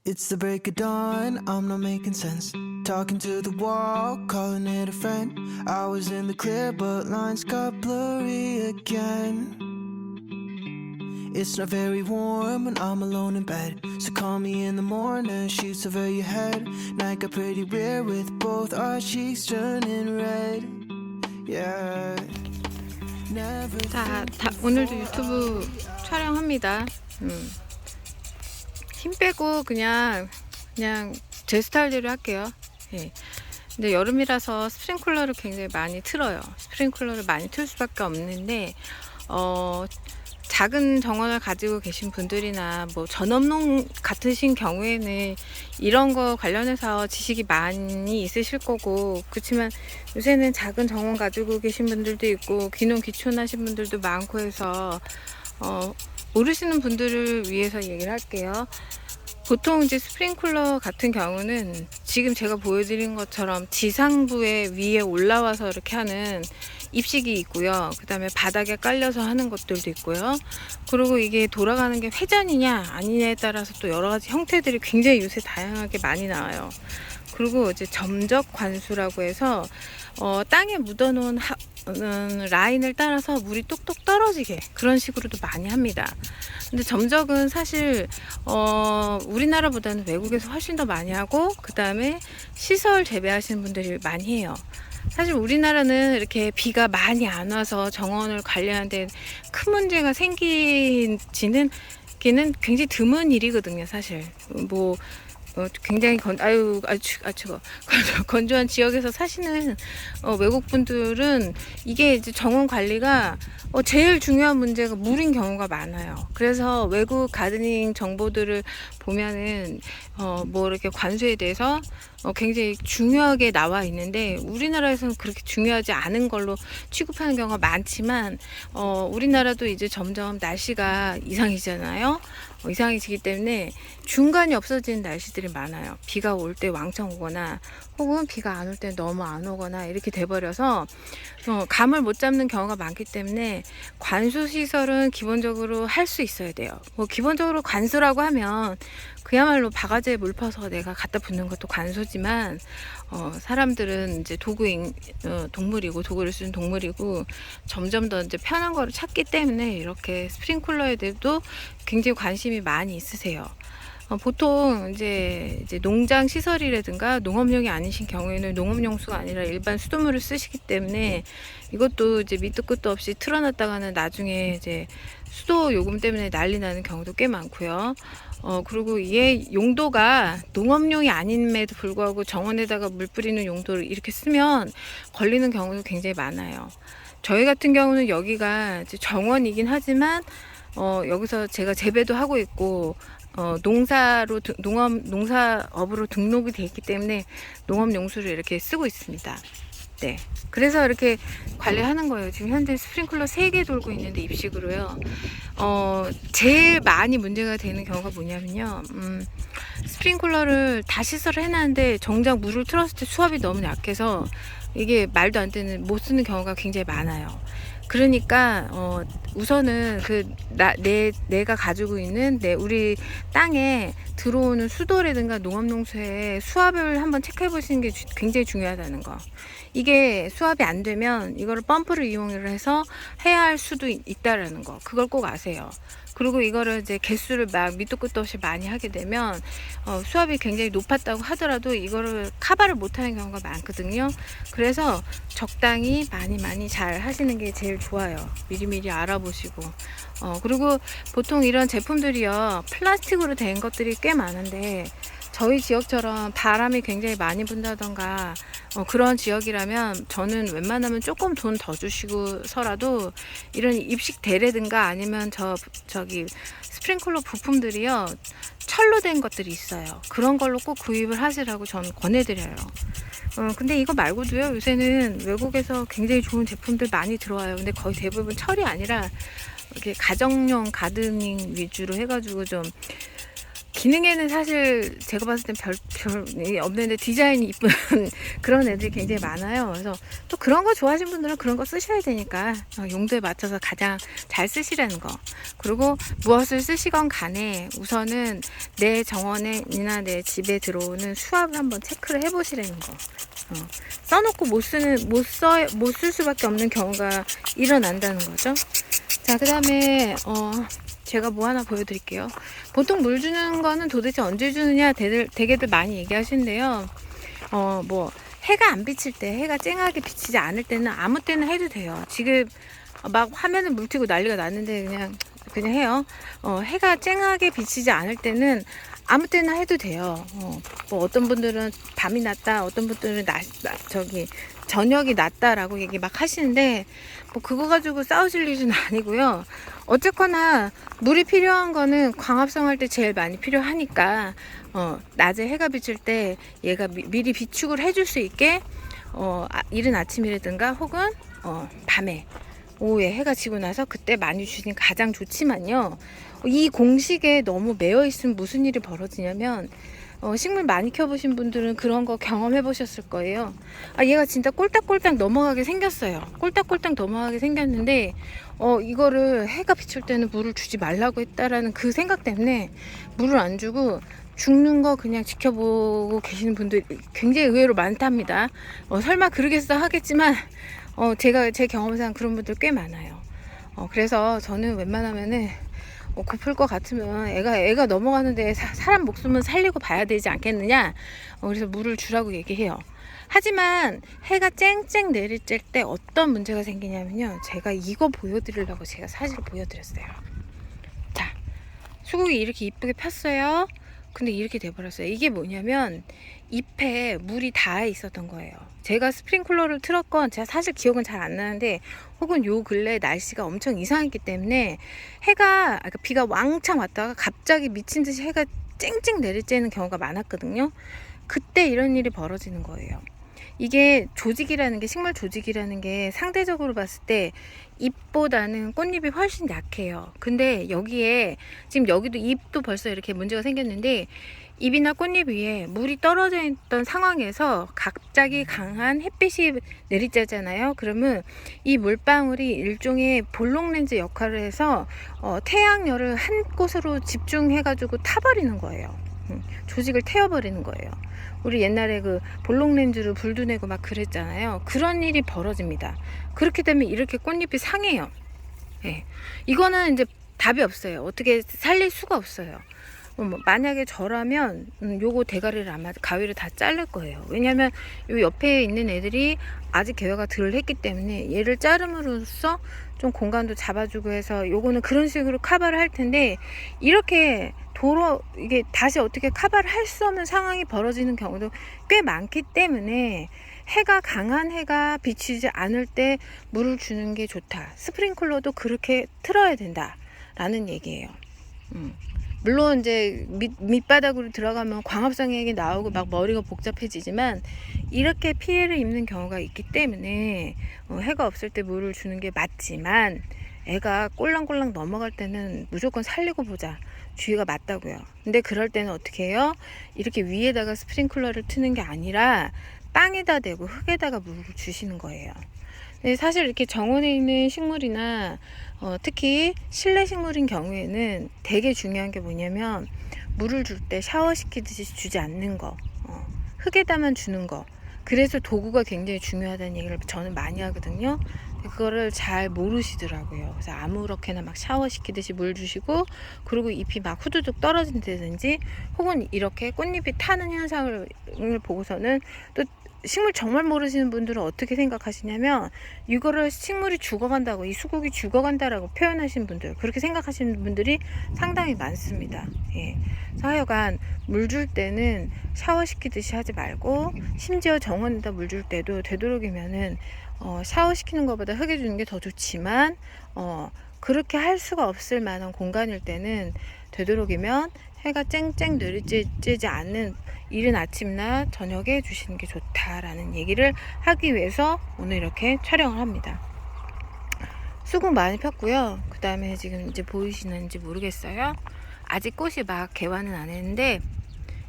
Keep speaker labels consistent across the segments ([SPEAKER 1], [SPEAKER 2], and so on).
[SPEAKER 1] It's the break of dawn, I'm not making sense. Talking to the wall, calling it a friend. I was in the clear, but lines got blurry again. It's not very warm when I'm alone in bed. So call me in the morning, sheets over your head. Night got pretty weird with both our cheeks turning red. Yeah. Never
[SPEAKER 2] 오늘도 유튜브 촬영합니다. 힘 빼고 그냥 제 스타일대로 할게요. 예. 근데 여름이라서 스프링클러를 굉장히 많이 틀어요. 스프링클러를 많이 틀 수밖에 없는데 작은 정원을 가지고 계신 분들이나 뭐 전업농 같으신 경우에는 이런 거 관련해서 지식이 많이 있으실 거고, 그렇지만 요새는 작은 정원 가지고 계신 분들도 있고 귀농 귀촌하신 분들도 많고 해서 모르시는 분들을 위해서 얘기를 할게요. 보통 이제 스프링클러 같은 경우는 지금 제가 보여드린 것처럼 지상부에 위에 올라와서 이렇게 하는 입식이 있고요. 그 다음에 바닥에 깔려서 하는 것들도 있고요. 그리고 이게 돌아가는 게 회전이냐 아니냐에 따라서 또 여러 가지 형태들이 굉장히 요새 다양하게 많이 나와요. 그리고 이제 점적 관수라고 해서 땅에 묻어놓은 라인을 따라서 물이 뚝뚝 떨어지게 그런 식으로도 많이 합니다. 근데 점적은 사실 우리나라보다는 외국에서 훨씬 더 많이 하고, 그 다음에 시설 재배하시는 분들이 많이 해요. 사실 우리나라는 이렇게 비가 많이 안 와서 정원을 관리하는데 큰 문제가 생기지는 게는 굉장히 드문 일이거든요. 사실 뭐 굉장히 건조한 지역에서 사시는 외국 분들은 이게 이제 정원 관리가 제일 중요한 문제가 물인 경우가 많아요. 그래서 외국 가드닝 정보들을 보면은 뭐 이렇게 관수에 대해서 굉장히 중요하게 나와 있는데, 우리나라에서는 그렇게 중요하지 않은 걸로 취급하는 경우가 많지만 우리나라도 이제 점점 날씨가 이상해지잖아요. 이상해지기 때문에 중간이 없어지는 날씨들이 많아요. 비가 올 때 왕창 오거나 혹은 비가 안 올 때 너무 안 오거나 이렇게 돼버려서 감을 못 잡는 경우가 많기 때문에 관수 시설은 기본적으로 할 수 있어야 돼요. 뭐 기본적으로 관수라고 하면 그야말로 바가지에 물 퍼서 내가 갖다 붓는 것도 관수지만 사람들은 이제 동물이고 도구를 쓰는 동물이고 점점 더 이제 편한 거를 찾기 때문에 이렇게 스프링클러에 대해도 굉장히 관심이 많이 있으세요. 보통 이제 농장 시설이라든가 농업용이 아니신 경우에는 농업용수가 아니라 일반 수돗물을 쓰시기 때문에 이것도 이제 밑도 끝도 없이 틀어놨다가는 나중에 이제 수도 요금 때문에 난리 나는 경우도 꽤 많고요. 그리고 이게 용도가 농업용이 아님에도 불구하고 정원에다가 물 뿌리는 용도를 이렇게 쓰면 걸리는 경우도 굉장히 많아요. 저희 같은 경우는 여기가 이제 정원이긴 하지만 여기서 제가 재배도 하고 있고 농사업으로 등록이 되어 있기 때문에 농업용수를 이렇게 쓰고 있습니다. 네. 그래서 이렇게 관리하는 거예요. 지금 현재 스프링클러 3개 돌고 있는데 입식으로요. 제일 많이 문제가 되는 경우가 뭐냐면요. 스프링클러를 다 시설을 해놨는데 정작 물을 틀었을 때 수압이 너무 약해서 이게 말도 안 되는 못 쓰는 경우가 굉장히 많아요. 그러니까 우선은 내가 가지고 있는 우리 땅에 들어오는 수도라든가 농업용수의 수압을 한번 체크해 보시는 게 굉장히 중요하다는 거. 이게 수압이 안 되면 이거를 펌프를 이용을 해서 해야 할 수도 있다라는 거. 그걸 꼭 아세요. 그리고 이거를 이제 개수를 막 밑도 끝도 없이 많이 하게 되면 수압이 굉장히 높았다고 하더라도 이거를 커버를 못하는 경우가 많거든요. 그래서 적당히 많이 잘 하시는 게 제일 좋아요. 미리미리 알아보시고. 그리고 보통 이런 제품들이요, 플라스틱으로 된 것들이 꽤 많은데 저희 지역처럼 바람이 굉장히 많이 분다던가 그런 지역이라면 저는 웬만하면 조금 돈 더 주시고서라도 이런 입식 대라든가 아니면 저기 스프링클러 부품들이요, 철로 된 것들이 있어요. 그런 걸로 꼭 구입을 하시라고 저는 권해드려요. 근데 이거 말고도요, 요새는 외국에서 굉장히 좋은 제품들 많이 들어와요. 근데 거의 대부분 철이 아니라 이렇게 가정용 가드닝 위주로 해가지고 좀 기능에는 사실 제가 봤을 땐 별 없는데 디자인이 이쁜 그런 애들이 굉장히 많아요. 그래서 또 그런 거 좋아하시는 분들은 그런 거 쓰셔야 되니까 용도에 맞춰서 가장 잘 쓰시라는 거. 그리고 무엇을 쓰시건 간에 우선은 내 정원이나 내 집에 들어오는 수압을 한번 체크를 해보시라는 거. 써놓고 못 쓸 수밖에 없는 경우가 일어난다는 거죠. 자, 그 다음에 제가 뭐 하나 보여드릴게요. 보통 물 주는 거는 도대체 언제 주느냐 되게들 많이 얘기하시는데요. 뭐 해가 안 비칠 때, 해가 쨍하게 비치지 않을 때는 아무 때나 해도 돼요. 지금 막 화면을 물 튀고 난리가 났는데 그냥 해요. 해가 쨍하게 비치지 않을 때는 아무 때나 해도 돼요. 뭐 어떤 분들은 밤이 낮다, 어떤 분들은 저녁이 낮다라고 얘기 막 하시는데 뭐 그거 가지고 싸우실 일은 아니고요. 어쨌거나 물이 필요한 거는 광합성 할 때 제일 많이 필요하니까 낮에 해가 비칠 때 얘가 미리 비축을 해줄 수 있게 이른 아침이라든가 혹은 밤에 오후에 해가 지고 나서 그때 많이 주시는 가장 좋지만요. 이 공식에 너무 매여 있으면 무슨 일이 벌어지냐면 식물 많이 키워보신 분들은 그런 거 경험해 보셨을 거예요. 얘가 진짜 꼴딱꼴딱 넘어가게 생겼어요. 꼴딱꼴딱 넘어가게 생겼는데 이거를 해가 비출 때는 물을 주지 말라고 했다라는 그 생각 때문에 물을 안 주고 죽는 거 그냥 지켜보고 계시는 분들이 굉장히 의외로 많답니다. 설마 그러겠어 하겠지만 제 경험상 그런 분들 꽤 많아요. 그래서 저는 웬만하면은 고플 것 같으면 애가 넘어가는데 사람 목숨은 살리고 봐야 되지 않겠느냐. 그래서 물을 주라고 얘기해요. 하지만 해가 쨍쨍 내리쬐 때 어떤 문제가 생기냐면요. 제가 이거 보여드리려고 제가 사진을 보여드렸어요. 자, 수국이 이렇게 이쁘게 폈어요. 근데 이렇게 돼버렸어요. 이게 뭐냐면 잎에 물이 닿아 있었던 거예요. 제가 스프링클러를 틀었건 제가 사실 기억은 잘 안 나는데 혹은 요 근래 날씨가 엄청 이상했기 때문에 비가 왕창 왔다가 갑자기 미친 듯이 해가 쨍쨍 내리쬐는 경우가 많았거든요. 그때 이런 일이 벌어지는 거예요. 이게 식물 조직이라는 게 상대적으로 봤을 때 잎보다는 꽃잎이 훨씬 약해요. 근데 지금 여기도 잎도 벌써 이렇게 문제가 생겼는데 잎이나 꽃잎 위에 물이 떨어져 있던 상황에서 갑자기 강한 햇빛이 내리쬐잖아요. 그러면 이 물방울이 일종의 볼록 렌즈 역할을 해서 태양열을 한 곳으로 집중해가지고 타버리는 거예요. 조직을 태워버리는 거예요. 우리 옛날에 그 볼록 렌즈로 불도 내고 막 그랬잖아요. 그런 일이 벌어집니다. 그렇게 되면 이렇게 꽃잎이 상해요. 예. 이거는 이제 답이 없어요. 어떻게 살릴 수가 없어요. 만약에 저라면 요거 대가리를 아마 가위를 다 자를 거예요. 왜냐면 요 옆에 있는 애들이 아직 개화가 덜 했기 때문에 얘를 자름으로써 좀 공간도 잡아주고 해서 요거는 그런 식으로 커버를 할 텐데 이렇게 이게 다시 어떻게 커버를 할 수 없는 상황이 벌어지는 경우도 꽤 많기 때문에 강한 해가 비치지 않을 때 물을 주는 게 좋다. 스프링클러도 그렇게 틀어야 된다 라는 얘기예요. 물론 이제 밑바닥으로 들어가면 광합성액이 나오고 막 머리가 복잡해지지만 이렇게 피해를 입는 경우가 있기 때문에 해가 없을 때 물을 주는 게 맞지만 애가 꼴랑꼴랑 넘어갈 때는 무조건 살리고 보자. 주의가 맞다고요. 근데 그럴 때는 어떻게 해요? 이렇게 위에다가 스프링클러를 트는 게 아니라 땅에다 대고 흙에다가 물을 주시는 거예요. 근데 사실 이렇게 정원에 있는 식물이나 특히 실내 식물인 경우에는 되게 중요한 게 뭐냐면 물을 줄 때 샤워시키듯이 주지 않는 거, 흙에다만 주는 거. 그래서 도구가 굉장히 중요하다는 얘기를 저는 많이 하거든요. 그거를 잘 모르시더라고요. 그래서 아무렇게나 막 샤워시키듯이 물 주시고 그리고 잎이 막 후두둑 떨어진다든지 혹은 이렇게 꽃잎이 타는 현상을 보고서는 또 식물 정말 모르시는 분들은 어떻게 생각하시냐면 이거를 식물이 죽어간다고, 이 수국이 죽어간다라고 표현하시는 분들, 그렇게 생각하시는 분들이 상당히 많습니다. 예. 하여간 물 줄 때는 샤워시키듯이 하지 말고 심지어 정원에다 물 줄 때도 되도록이면은 샤워시키는 것보다 흙에 주는 게 더 좋지만 그렇게 할 수가 없을 만한 공간일 때는 되도록이면 해가 쨍쨍 내리쬐지 않는 이른 아침이나 저녁에 주시는 게 좋다라는 얘기를 하기 위해서 오늘 이렇게 촬영을 합니다. 수국 많이 폈고요. 그 다음에 지금 이제 보이시는지 모르겠어요. 아직 꽃이 막 개화는 안 했는데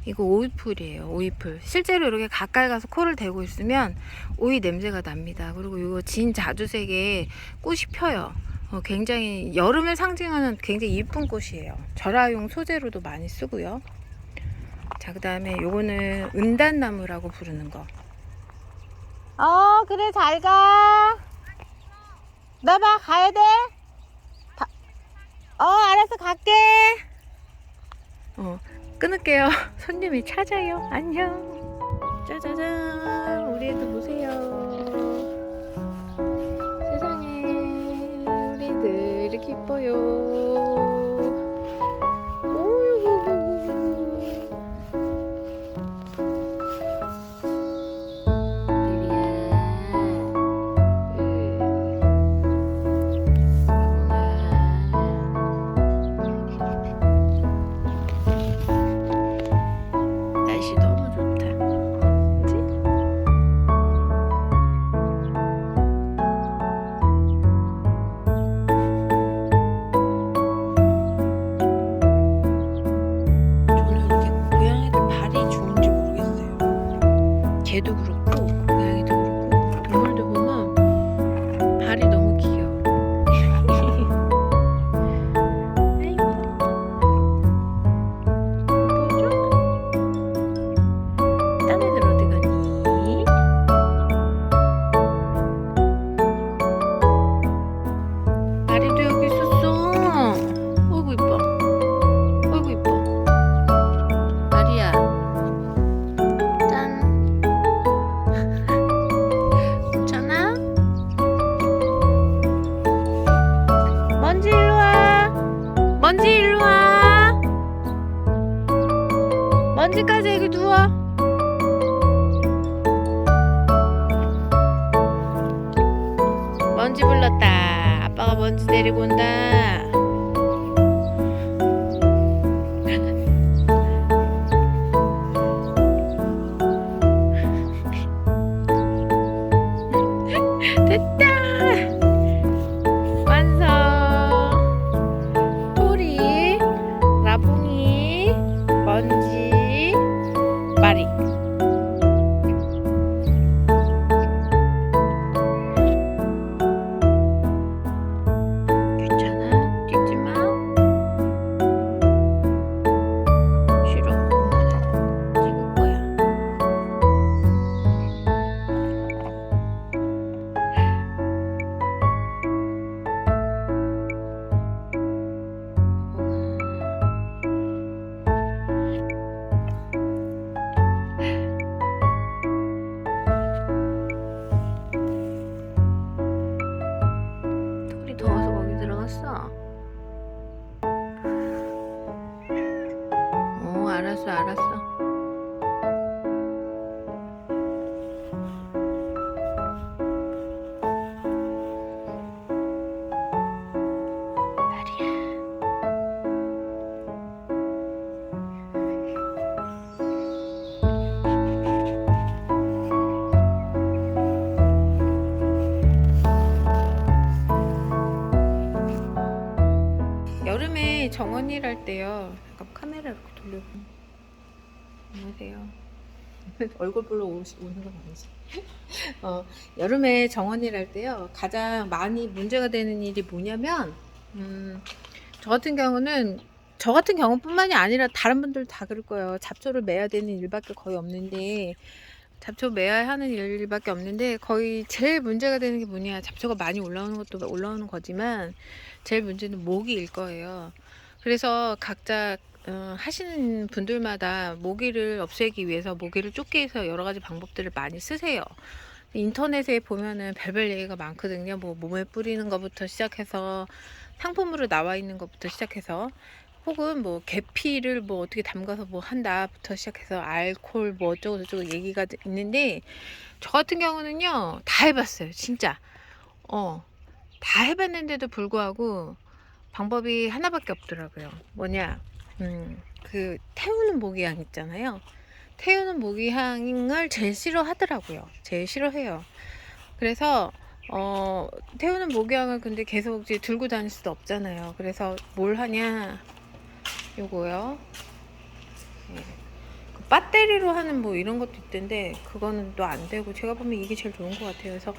[SPEAKER 2] 이거 오이풀이에요. 오이풀. 실제로 이렇게 가까이 가서 코를 대고 있으면 오이 냄새가 납니다. 그리고 이거 진 자주색에 꽃이 펴요. 굉장히 여름을 상징하는 굉장히 이쁜 꽃이에요. 절화용 소재로도 많이 쓰고요. 자, 그 다음에 요거는 은단나무라고 부르는 거. 그래, 잘 가. 나 봐, 가야 돼? 알았어, 갈게. 끊을게요. 손님이 찾아요. 안녕. 짜자잔. 우리 애들 보세요. 세상에. 우리 애들 이렇게 이뻐요. 날씨 너무 좋다. 그치? 저는 이렇게 고양이들 발이 좋은지 모르겠어요. 개도 그렇고 고양이도 그렇고 동물들 보면 발이 너무 귀여워. 아이고. 보여줘? 딴 애들 어디 갔니? 아리도 여기 있었어. 어이구 이뻐. 어이구 이뻐. 아리야. 짠. 괜찮아? 먼지 일로 와. 먼지 일로 와. 먼지까지 여기 누워. 먼지 불렀다. 아빠가 먼지 데리고 온다. 됐다. 완성. 토리, 라봉이, 먼지, 마리. 괜찮아? 뛰지 마. 싫어. 엄마는 찍을 거야. 토리 더워서 거기 들어갔어. 알았어, 알았어. 마리야. 여름에 정원일 할 때요. 잠깐 카메라 이렇게 돌려보. 안녕하세요. 얼굴 보러 오는 건 아니지. 여름에 정원일 할 때요. 가장 많이 문제가 되는 일이 뭐냐면, 저 같은 경우뿐만이 아니라 다른 분들 다 그럴 거예요. 잡초를 매야 되는 일밖에 거의 없는데, 잡초 매야 하는 일밖에 없는데 거의 제일 문제가 되는 게 뭐냐, 잡초가 많이 올라오는 것도 올라오는 거지만 제일 문제는 모기일 거예요. 그래서 각자 하시는 분들마다 모기를 없애기 위해서 모기를 쫓기 위해서 여러 가지 방법들을 많이 쓰세요. 인터넷에 보면은 별별 얘기가 많거든요. 뭐 몸에 뿌리는 것부터 시작해서 상품으로 나와 있는 것부터 시작해서, 혹은 뭐 계피를 뭐 어떻게 담가서 뭐 한다부터 시작해서 알코올 뭐 어쩌고 저쩌고 얘기가 있는데, 저 같은 경우는요 다 해봤어요. 진짜 다 해봤는데도 불구하고 방법이 하나밖에 없더라고요. 뭐냐, 그 태우는 모기향 있잖아요. 태우는 모기향을 제일 싫어하더라고요. 제일 싫어해요. 그래서 태우는 모기향을 근데 계속 이제 들고 다닐 수도 없잖아요. 그래서 뭘 하냐, 요거요. 예. 그 배터리로 하는 뭐 이런 것도 있던데 그거는 또 안 되고 제가 보면 이게 제일 좋은 것 같아요. 그래서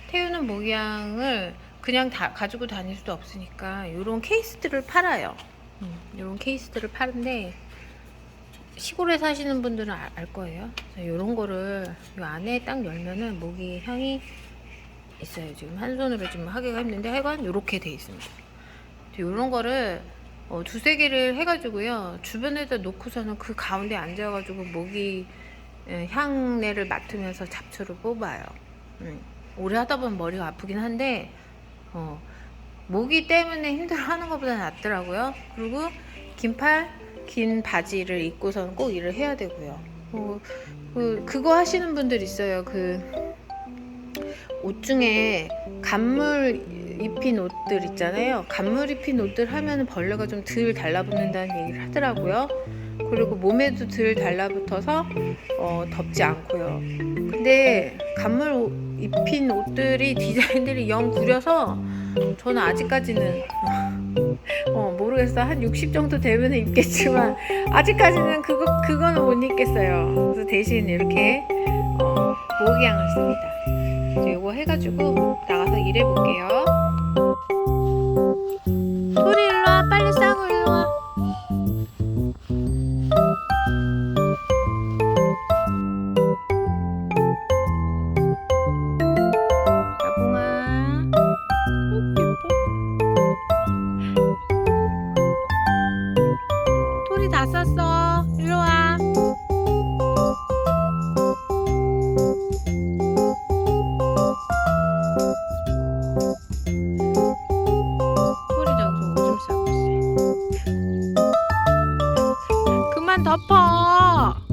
[SPEAKER 2] 태우는 모기향을 그냥 다 가지고 다닐 수도 없으니까 요런 케이스들을 팔아요. 요런 케이스들을 파는데 시골에 사시는 분들은 알 거예요. 그래서 요런 거를 요 안에 딱 열면은 모기 향이 있어요. 지금 한 손으로 좀 하기가 힘든데 하여간 요렇게 돼 있습니다. 요런 거를 두세 개를 해가지고요 주변에다 놓고서는 그 가운데 앉아가지고 모기 향내를 맡으면서 잡초를 뽑아요. 오래 하다 보면 머리가 아프긴 한데 모기 때문에 힘들어하는 것보다 낫더라고요. 그리고 긴 바지를 입고서는 꼭 일을 해야 되고요. 그거 하시는 분들 있어요. 옷 중에 간물 입힌 옷들 있잖아요. 간물 입힌 옷들 하면 벌레가 좀 덜 달라붙는다는 얘기를 하더라고요. 그리고 몸에도 덜 달라붙어서 덥지 않고요. 근데 간물 입힌 옷들이 디자인들이 영 구려서 저는 아직까지는 모르겠어. 한 60 정도 되면 입겠지만 아직까지는 그거는 못 입겠어요. 그래서 대신 이렇게 모기향을 씁니다. 이거 해가지고 나가서 일해볼게요. 소리 일로와. 빨리 싸고 일로와. 야봉아. 소리 다 썼어. 일로와. 오줌 싸고 있어요. 그만 덮어.